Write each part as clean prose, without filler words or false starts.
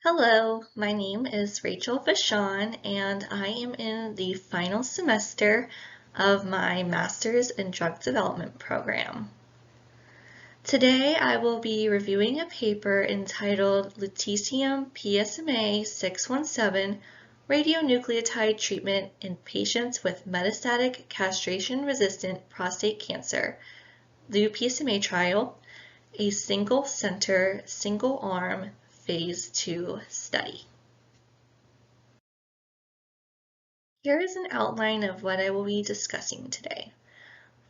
Hello, my name is Rachel Vachon, and I am in the final semester of my Master's in Drug Development program. Today I will be reviewing a paper entitled Lutetium PSMA 617 Radionucleotide Treatment in Patients with Metastatic Castration-Resistant Prostate Cancer, LuPSMA trial, a single-center, single-arm Phase 2 study. Here is an outline of what I will be discussing today.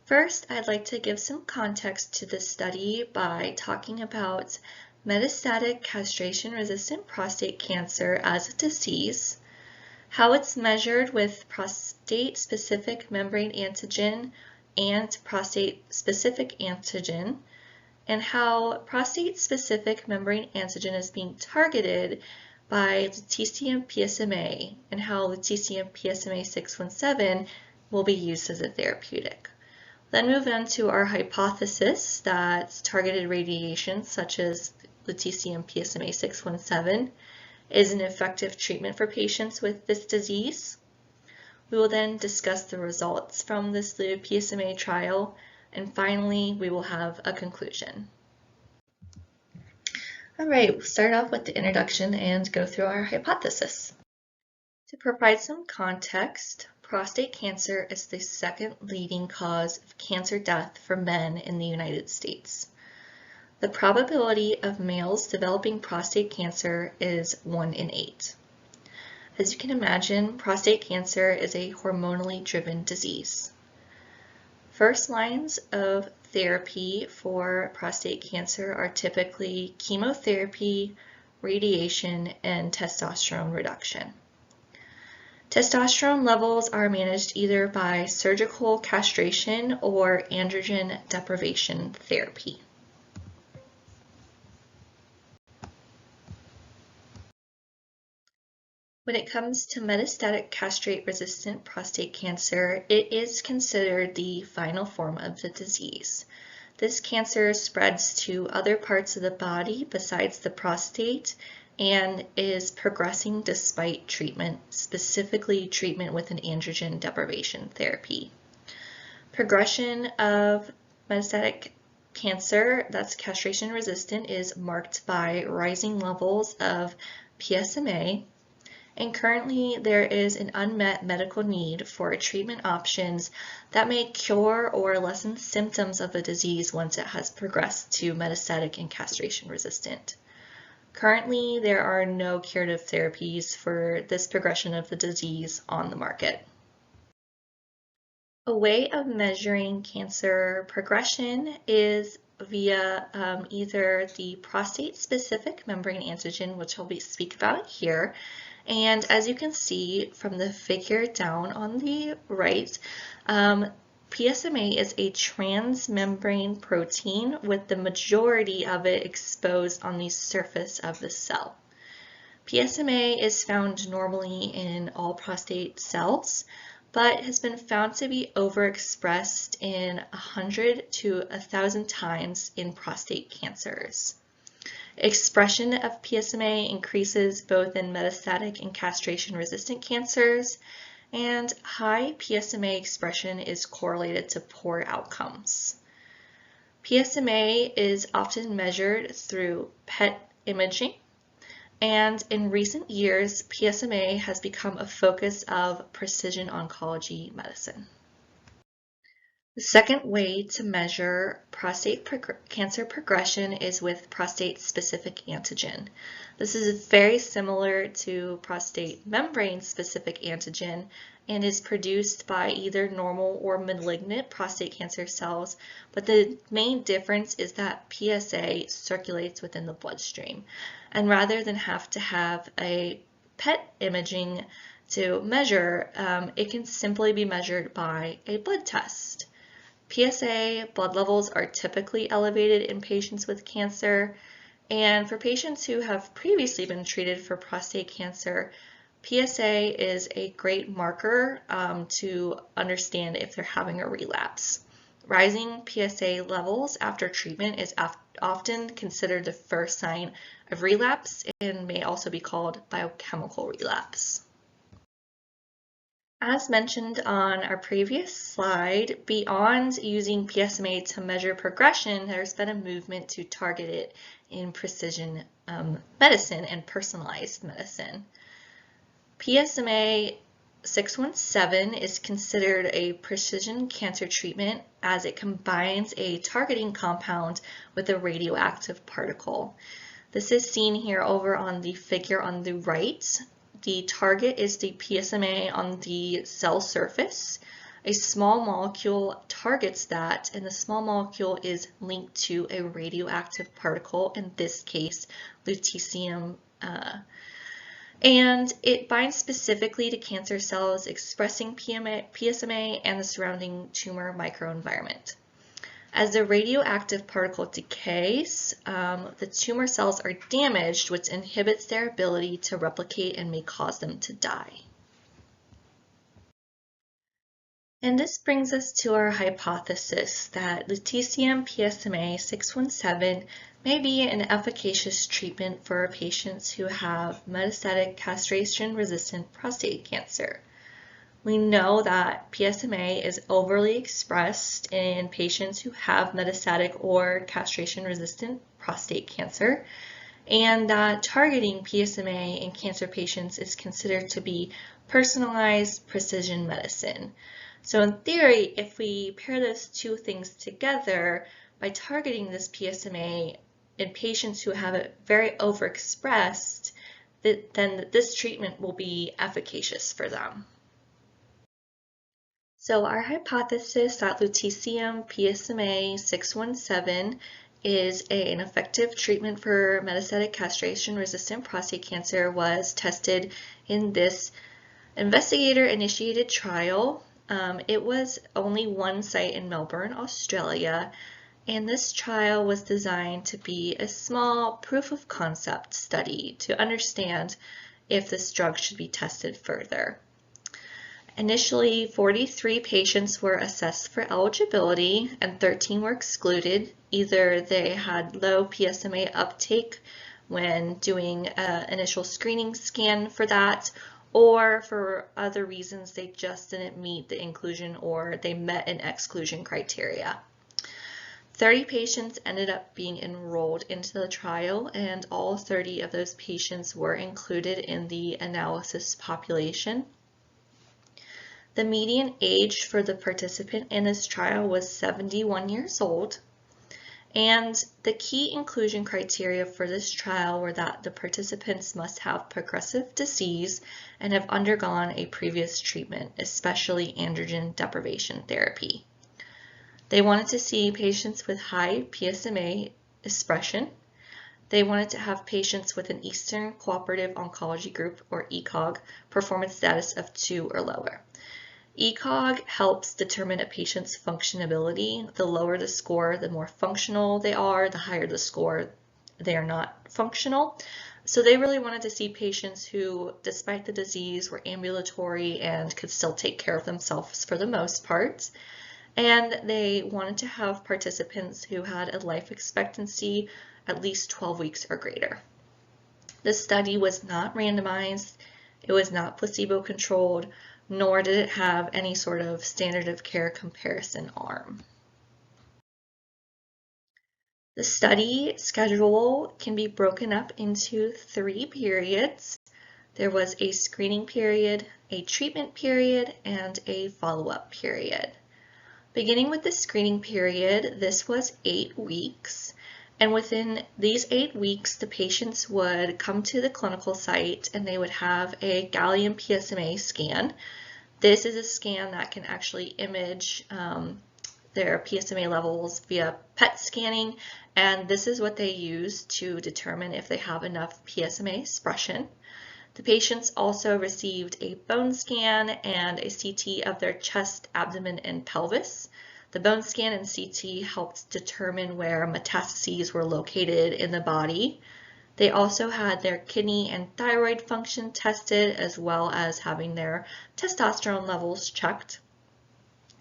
First, I'd like to give some context to this study by talking about metastatic castration-resistant prostate cancer as a disease, how it's measured with prostate-specific membrane antigen and prostate-specific antigen, and how prostate-specific membrane antigen is being targeted by lutetium PSMA and how lutetium PSMA 617 will be used as a therapeutic. Then move on to our hypothesis that targeted radiation such as lutetium PSMA 617 is an effective treatment for patients with this disease. We will then discuss the results from this LuPSMA trial, and finally we will have a conclusion. All right, we'll start off with the introduction and go through our hypothesis. To provide some context, prostate cancer is the second leading cause of cancer death for men in the United States. The probability of males developing prostate cancer is 1 in 8. As you can imagine, prostate cancer is a hormonally driven disease. First lines of therapy for prostate cancer are typically chemotherapy, radiation, and testosterone reduction. Testosterone levels are managed either by surgical castration or androgen deprivation therapy. When it comes to metastatic castrate-resistant prostate cancer, it is considered the final form of the disease. This cancer spreads to other parts of the body besides the prostate and is progressing despite treatment, specifically treatment with an androgen deprivation therapy. Progression of metastatic cancer that's castration resistant is marked by rising levels of PSMA, and currently there is an unmet medical need for treatment options that may cure or lessen symptoms of the disease once it has progressed to metastatic and castration resistant. Currently, there are no curative therapies for this progression of the disease on the market. A way of measuring cancer progression is via either the prostate-specific membrane antigen, which I'll speak about here. And as you can see from the figure down on the right, PSMA is a transmembrane protein with the majority of it exposed on the surface of the cell. PSMA is found normally in all prostate cells, but has been found to be overexpressed in 100 to 1,000 times in prostate cancers. Expression of PSMA increases both in metastatic and castration-resistant cancers, and high PSMA expression is correlated to poor outcomes. PSMA is often measured through PET imaging, and in recent years, PSMA has become a focus of precision oncology medicine. The second way to measure prostate cancer progression is with prostate-specific antigen. This is very similar to prostate membrane-specific antigen and is produced by either normal or malignant prostate cancer cells, but the main difference is that PSA circulates within the bloodstream. And rather than have to have a PET imaging to measure, it can simply be measured by a blood test. PSA blood levels are typically elevated in patients with cancer, and for patients who have previously been treated for prostate cancer, PSA is a great marker to understand if they're having a relapse. Rising PSA levels after treatment is often considered the first sign of relapse and may also be called biochemical relapse. As mentioned on our previous slide, beyond using PSMA to measure progression, there's been a movement to target it in precision medicine and personalized medicine. PSMA 617 is considered a precision cancer treatment as it combines a targeting compound with a radioactive particle. This is seen here over on the figure on the right. The target is the PSMA on the cell surface. A small molecule targets that, and the small molecule is linked to a radioactive particle, in this case, lutetium, and it binds specifically to cancer cells expressing PSMA and the surrounding tumor microenvironment. As the radioactive particle decays, the tumor cells are damaged, which inhibits their ability to replicate and may cause them to die. And this brings us to our hypothesis that lutetium PSMA 617 may be an efficacious treatment for patients who have metastatic castration-resistant prostate cancer. We know that PSMA is overly expressed in patients who have metastatic or castration-resistant prostate cancer, and that targeting PSMA in cancer patients is considered to be personalized precision medicine. So in theory, if we pair those two things together, by targeting this PSMA in patients who have it very overexpressed, then this treatment will be efficacious for them. So our hypothesis that lutetium PSMA 617 is an effective treatment for metastatic castration-resistant prostate cancer was tested in this investigator-initiated trial. It was only one site in Melbourne, Australia, and this trial was designed to be a small proof of concept study to understand if this drug should be tested further. Initially, 43 patients were assessed for eligibility and 13 were excluded. Either they had low PSMA uptake when doing an initial screening scan for that, or for other reasons they just didn't meet the inclusion or they met an exclusion criteria. 30 patients ended up being enrolled into the trial, and all 30 of those patients were included in the analysis population. The median age for the participant in this trial was 71 years old, and the key inclusion criteria for this trial were that the participants must have progressive disease and have undergone a previous treatment, especially androgen deprivation therapy. They wanted to see patients with high PSMA expression. They wanted to have patients with an Eastern Cooperative Oncology Group, or ECOG, performance status of 2 or lower. ECOG helps determine a patient's functionability. The lower the score, the more functional they are. The higher the score, they are not functional. So they really wanted to see patients who, despite the disease, were ambulatory and could still take care of themselves for the most part. And they wanted to have participants who had a life expectancy at least 12 weeks or greater. The study was not randomized, it was not placebo-controlled, nor did it have any sort of standard of care comparison arm. The study schedule can be broken up into 3 periods. There was a screening period, a treatment period, and a follow-up period. Beginning with the screening period, this was 8 weeks, and within these 8 weeks, the patients would come to the clinical site and they would have a gallium PSMA scan. This is a scan that can actually image their PSMA levels via PET scanning, and this is what they use to determine if they have enough PSMA expression. The patients also received a bone scan and a CT of their chest, abdomen, and pelvis. The bone scan and CT helped determine where metastases were located in the body. They also had their kidney and thyroid function tested, as well as having their testosterone levels checked.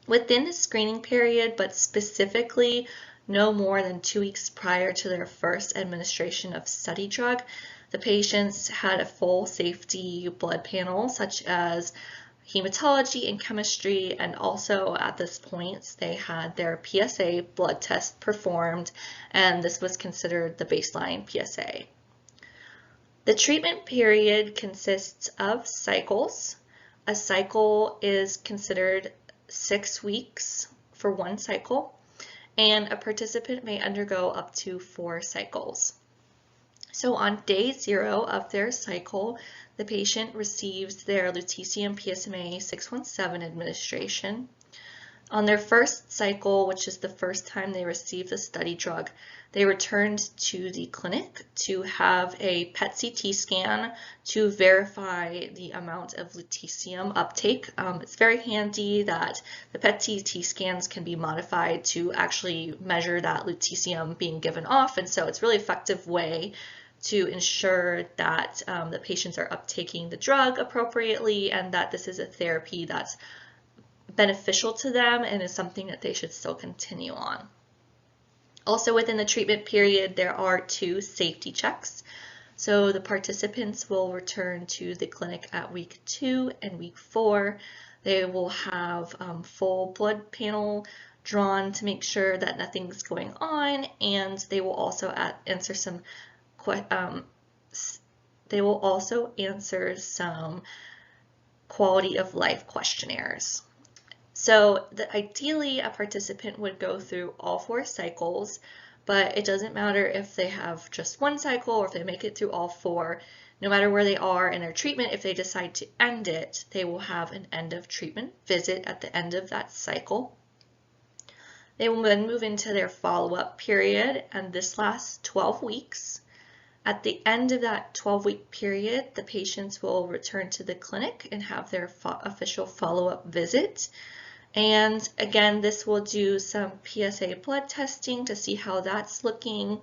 Within the screening period, but specifically no more than 2 weeks prior to their first administration of study drug, the patients had a full safety blood panel, such as hematology and chemistry, and also at this point they had their PSA blood test performed, and this was considered the baseline PSA. The treatment period consists of cycles. A cycle is considered 6 weeks for one cycle, and a participant may undergo up to 4 cycles. So on day 0 of their cycle, the patient receives their lutetium PSMA 617 administration. On their first cycle, which is the first time they receive the study drug, they returned to the clinic to have a PET-CT scan to verify the amount of lutetium uptake. It's very handy that the PET-CT scans can be modified to actually measure that lutetium being given off, and so it's a really effective way to ensure that the patients are uptaking the drug appropriately and that this is a therapy that's beneficial to them and is something that they should still continue on. Also within the treatment period, there are 2 safety checks. So the participants will return to the clinic at week 2 and week 4. They will have full blood panel drawn to make sure that nothing's going on, and they will also answer some quality of life questionnaires. So ideally, a participant would go through all 4 cycles, but it doesn't matter if they have just 1 cycle or if they make it through all 4. No matter where they are in their treatment, if they decide to end it, they will have an end of treatment visit at the end of that cycle. They will then move into their follow-up period, and this lasts 12 weeks. At the end of that 12-week period, the patients will return to the clinic and have their official follow-up visit. And again, this will do some PSA blood testing to see how that's looking.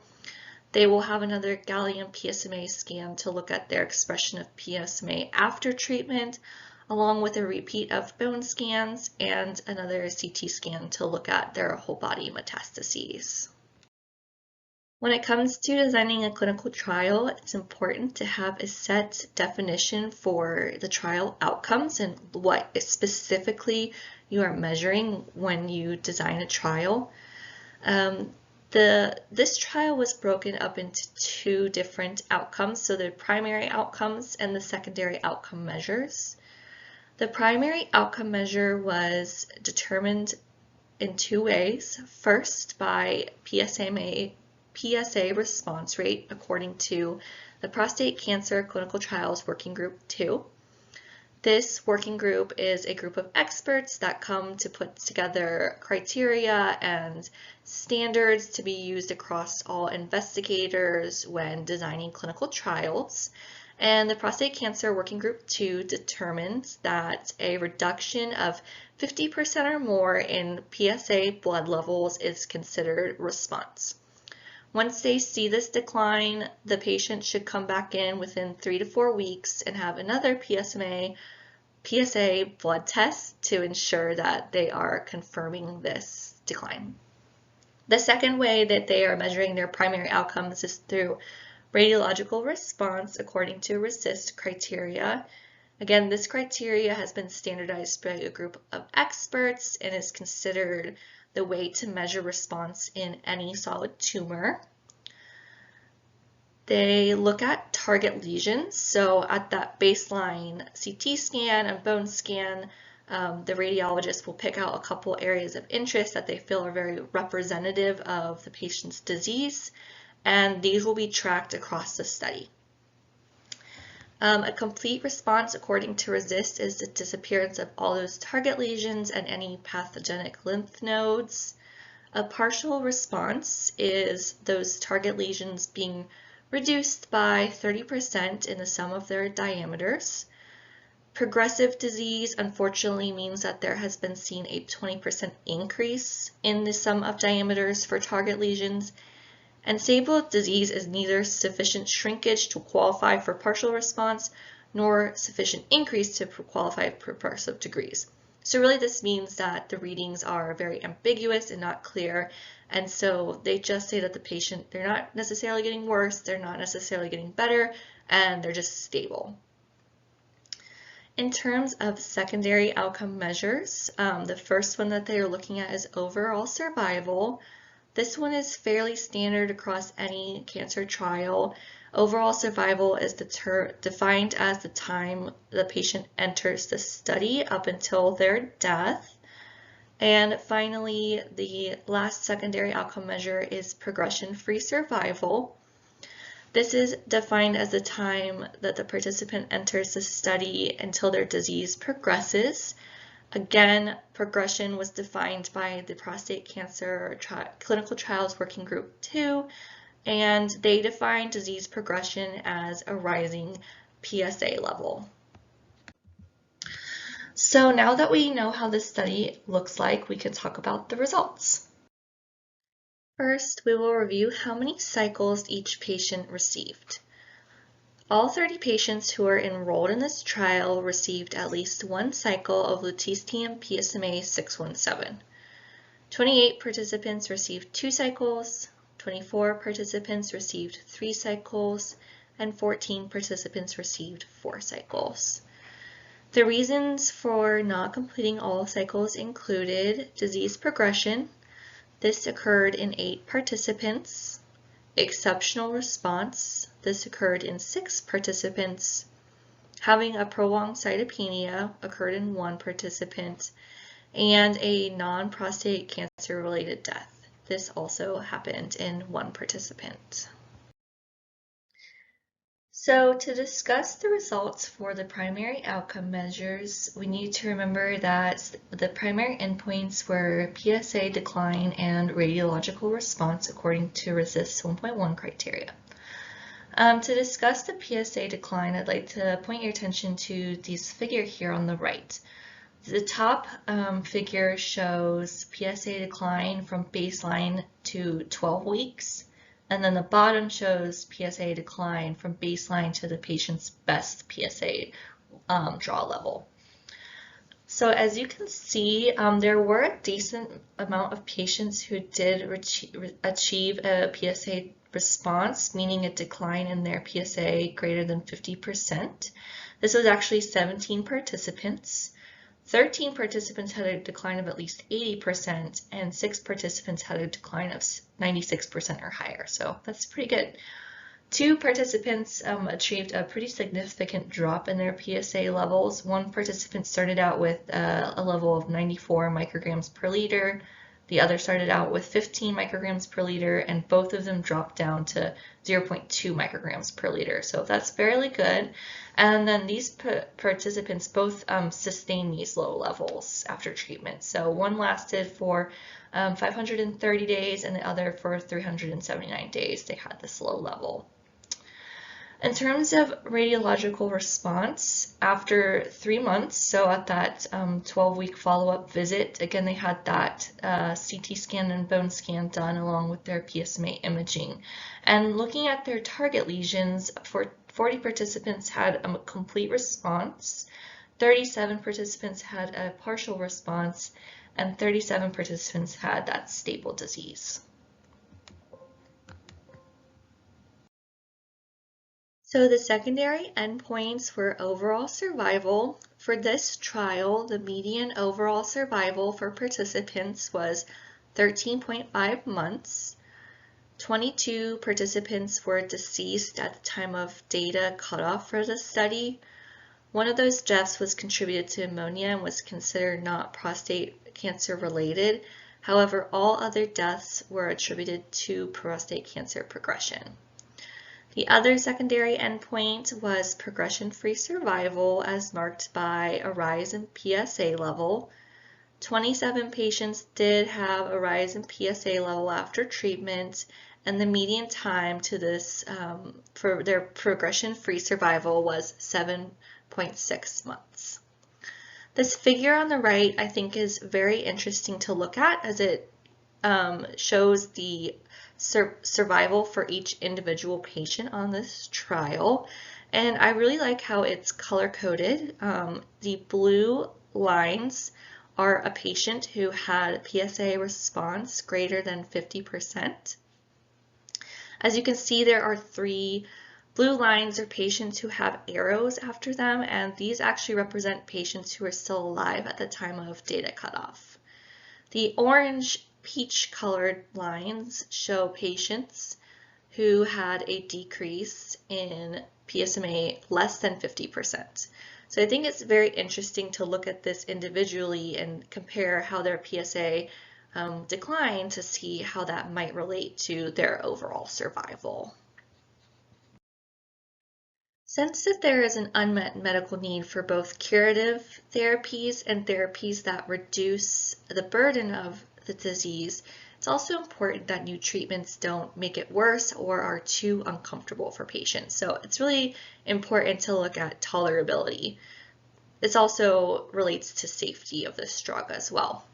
They will have another gallium PSMA scan to look at their expression of PSMA after treatment, along with a repeat of bone scans and another CT scan to look at their whole body metastases. When it comes to designing a clinical trial, it's important to have a set definition for the trial outcomes and what specifically you are measuring when you design a trial. This trial was broken up into 2 different outcomes, so the primary outcomes and the secondary outcome measures. The primary outcome measure was determined in 2 ways. First, by PSA response rate according to the Prostate Cancer Clinical Trials Working Group 2. This working group is a group of experts that come to put together criteria and standards to be used across all investigators when designing clinical trials. And the Prostate Cancer Working Group 2 determined that a reduction of 50% or more in PSA blood levels is considered response. Once they see this decline, the patient should come back in within 3 to 4 weeks and have another PSA blood test to ensure that they are confirming this decline. The second way that they are measuring their primary outcomes is through radiological response according to RECIST criteria. Again, this criteria has been standardized by a group of experts and is considered the way to measure response in any solid tumor. They look at target lesions. So at that baseline CT scan and bone scan, the radiologist will pick out a couple areas of interest that they feel are very representative of the patient's disease, and these will be tracked across the study. A complete response according to RECIST is the disappearance of all those target lesions and any pathogenic lymph nodes. A partial response is those target lesions being reduced by 30% in the sum of their diameters. Progressive disease unfortunately means that there has been seen a 20% increase in the sum of diameters for target lesions. And stable disease is neither sufficient shrinkage to qualify for partial response nor sufficient increase to qualify for progressive degrees. So really this means that the readings are very ambiguous and not clear, and so they just say that the patient, they're not necessarily getting worse, they're not necessarily getting better, and they're just stable. In terms of secondary outcome measures, the first one that they are looking at is overall survival. This one is fairly standard across any cancer trial. Overall survival is defined as the time the patient enters the study up until their death. And finally, the last secondary outcome measure is progression-free survival. This is defined as the time that the participant enters the study until their disease progresses. Again, progression was defined by the Prostate Cancer Clinical Trials Working Group 2, and they defined disease progression as a rising PSA level. So now that we know how this study looks like, we can talk about the results. First, we will review how many cycles each patient received. All 30 patients who were enrolled in this trial received at least one cycle of lutetium PSMA 617. 28 participants received 2 cycles, 24 participants received 3 cycles, and 14 participants received 4 cycles. The reasons for not completing all cycles included disease progression. This occurred in 8 participants. Exceptional response. This occurred in 6 participants. Having a prolonged cytopenia occurred in 1 participant, and a non-prostate cancer-related death. This also happened in 1 participant. So to discuss the results for the primary outcome measures, we need to remember that the primary endpoints were PSA decline and radiological response according to RECIST 1.1 criteria. To discuss the PSA decline, I'd like to point your attention to this figure here on the right. The top figure shows PSA decline from baseline to 12 weeks. And then the bottom shows PSA decline from baseline to the patient's best PSA draw level. So as you can see, there were a decent amount of patients who did achieve a PSA response, meaning a decline in their PSA greater than 50%. This was actually 17 participants. 13 participants had a decline of at least 80%, and 6 participants had a decline of 96% or higher, so that's pretty good. 2 participants achieved a pretty significant drop in their PSA levels. 1 participant started out with a level of 94 micrograms per liter. The other started out with 15 micrograms per liter, and both of them dropped down to 0.2 micrograms per liter. So that's fairly good. And then these participants both sustained these low levels after treatment. So one lasted for 530 days, and the other for 379 days. They had this low level. In terms of radiological response, after 3 months, so at that 12-week follow-up visit, again, they had that CT scan and bone scan done along with their PSMA imaging. And looking at their target lesions, 40 participants had a complete response, 37 participants had a partial response, and 37 participants had that stable disease. So the secondary endpoints were overall survival. For this trial, the median overall survival for participants was 13.5 months. 22 participants were deceased at the time of data cutoff for the study. One of those deaths was contributed to pneumonia and was considered not prostate cancer related. However, all other deaths were attributed to prostate cancer progression. The other secondary endpoint was progression-free survival as marked by a rise in PSA level. 27 patients did have a rise in PSA level after treatment, and the median time to this for their progression-free survival was 7.6 months. This figure on the right I think is very interesting to look at as it shows the survival for each individual patient on this trial, and I really like how it's color-coded. The blue lines are a patient who had PSA response greater than 50%. As you can see, there are 3 blue lines are patients who have arrows after them, and these actually represent patients who are still alive at the time of data cutoff. The orange peach colored lines show patients who had a decrease in PSMA less than 50%. So I think it's very interesting to look at this individually and compare how their PSA decline to see how that might relate to their overall survival. Since that there is an unmet medical need for both curative therapies and therapies that reduce the burden of the disease, it's also important that new treatments don't make it worse or are too uncomfortable for patients. So it's really important to look at tolerability. This also relates to safety of this drug as well.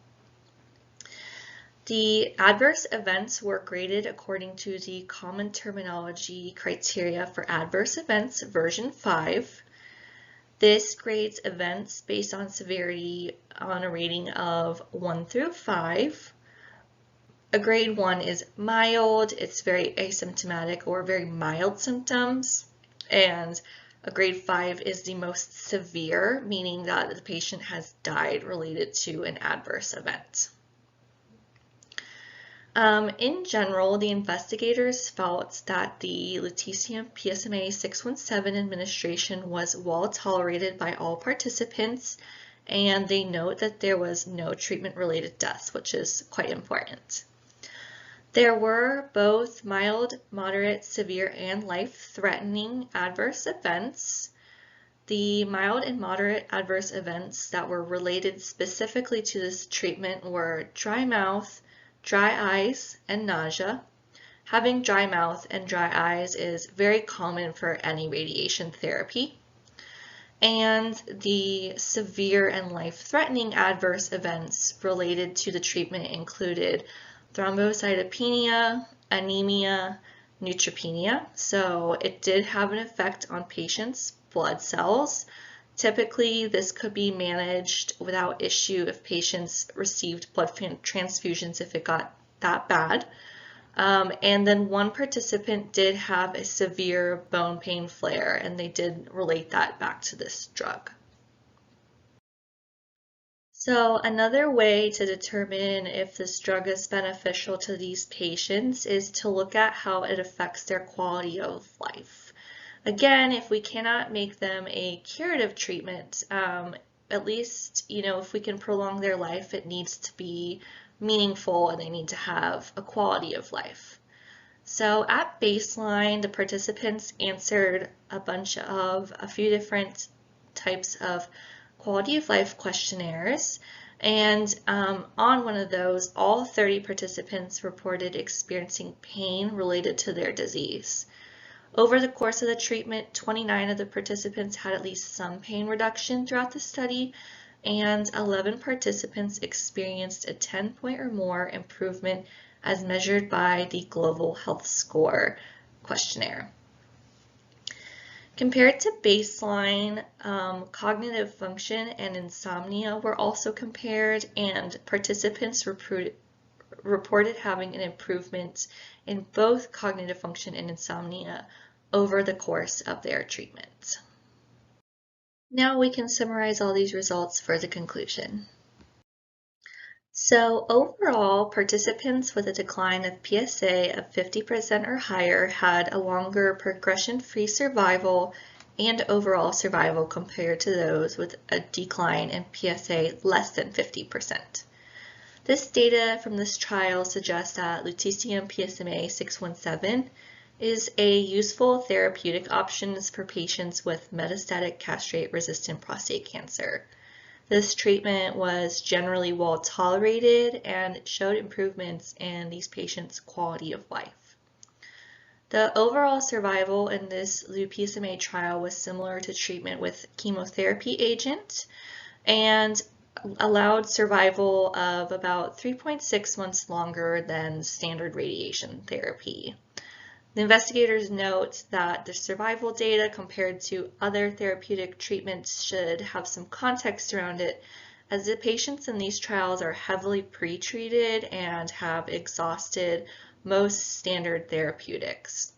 The adverse events were graded according to the Common Terminology Criteria for Adverse Events, version 5. This grades events based on severity on a rating of 1 through 5. A grade 1 is mild, it's very asymptomatic or very mild symptoms, and a grade 5 is the most severe, meaning that the patient has died related to an adverse event. In general, the investigators felt that the lutetium PSMA 617 administration was well tolerated by all participants, and they note that there was no treatment-related deaths, which is quite important. There were both mild, moderate, severe, and life-threatening adverse events. The mild and moderate adverse events that were related specifically to this treatment were dry mouth, dry eyes, and nausea. Having dry mouth and dry eyes is very common for any radiation therapy. And the severe and life-threatening adverse events related to the treatment included thrombocytopenia, anemia, neutropenia. So it did have an effect on patients' blood cells. Typically, this could be managed without issue if patients received blood transfusions if it got that bad. And then one participant did have a severe bone pain flare, and they did relate that back to this drug. So another way to determine if this drug is beneficial to these patients is to look at how it affects their quality of life. Again, if we cannot make them a curative treatment, at least, if we can prolong their life, it needs to be meaningful and they need to have a quality of life. So at baseline, the participants answered a few different types of quality of life questionnaires, and on one of those, all 30 participants reported experiencing pain related to their disease. Over the course of the treatment, 29 of the participants had at least some pain reduction throughout the study, and 11 participants experienced a 10-point or more improvement as measured by the Global Health Score questionnaire. Compared to baseline, cognitive function and insomnia were also compared, and participants reported having an improvement in both cognitive function and insomnia over the course of their treatment. Now we can summarize all these results for the conclusion. So overall, participants with a decline of PSA of 50% or higher had a longer progression-free survival and overall survival compared to those with a decline in PSA less than 50%. This data from this trial suggests that lutetium PSMA 617 is a useful therapeutic option for patients with metastatic castrate-resistant prostate cancer. This treatment was generally well tolerated and showed improvements in these patients' quality of life. The overall survival in this LuPSMA trial was similar to treatment with chemotherapy agent and allowed survival of about 3.6 months longer than standard radiation therapy. The investigators note that the survival data compared to other therapeutic treatments should have some context around it, as the patients in these trials are heavily pretreated and have exhausted most standard therapeutics.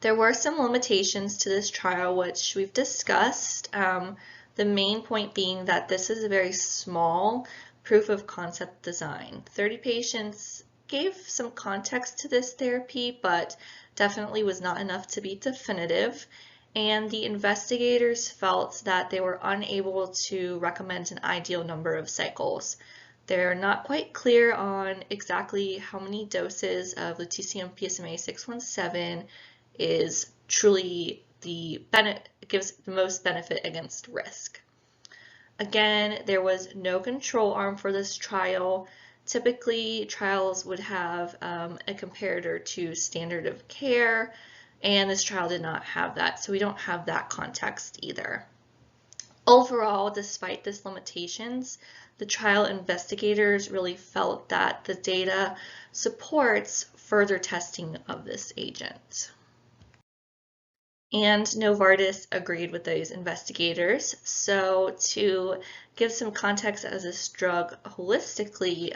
There were some limitations to this trial, which we've discussed. The main point being that this is a very small proof of concept design. 30 patients gave some context to this therapy, but definitely was not enough to be definitive. And the investigators felt that they were unable to recommend an ideal number of cycles. They're not quite clear on exactly how many doses of lutetium PSMA 617 is truly gives the most benefit against risk. Again, there was no control arm for this trial. Typically, trials would have a comparator to standard of care, and this trial did not have that, so we don't have that context either. Overall, despite these limitations, the trial investigators really felt that the data supports further testing of this agent. And Novartis agreed with those investigators. So to give some context as this drug holistically,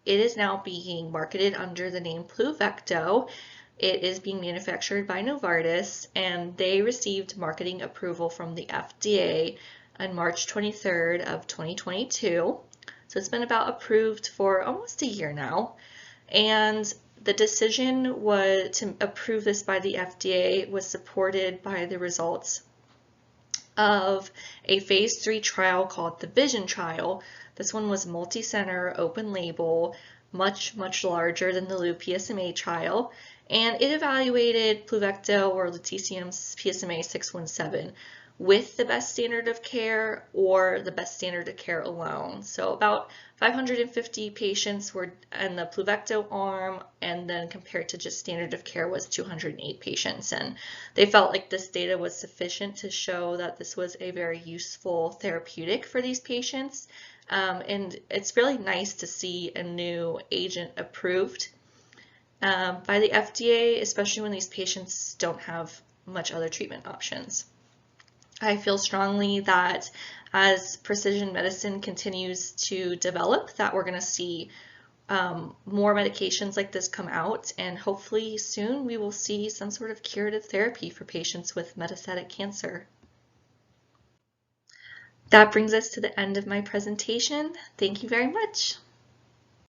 it is now being marketed under the name Pluvecto. It is being manufactured by Novartis, and they received marketing approval from the FDA on March 23rd of 2022. So it's been about approved for almost a year now. And the decision to approve this by the FDA was supported by the results of a phase 3 trial called the Vision trial. This one was multi-center, open label, much larger than the LuPSMA trial, and it evaluated Pluvecto or lutetium PSMA 617 with the best standard of care or the best standard of care alone. So about 550 patients were in the Pluvecto arm, and then compared to just standard of care was 208 patients. And they felt like this data was sufficient to show that this was a very useful therapeutic for these patients. And it's really nice to see a new agent approved by the FDA, especially when these patients don't have much other treatment options. I feel strongly that as precision medicine continues to develop, that we're going to see more medications like this come out, and hopefully soon we will see some sort of curative therapy for patients with metastatic cancer. That brings us to the end of my presentation. Thank you very much.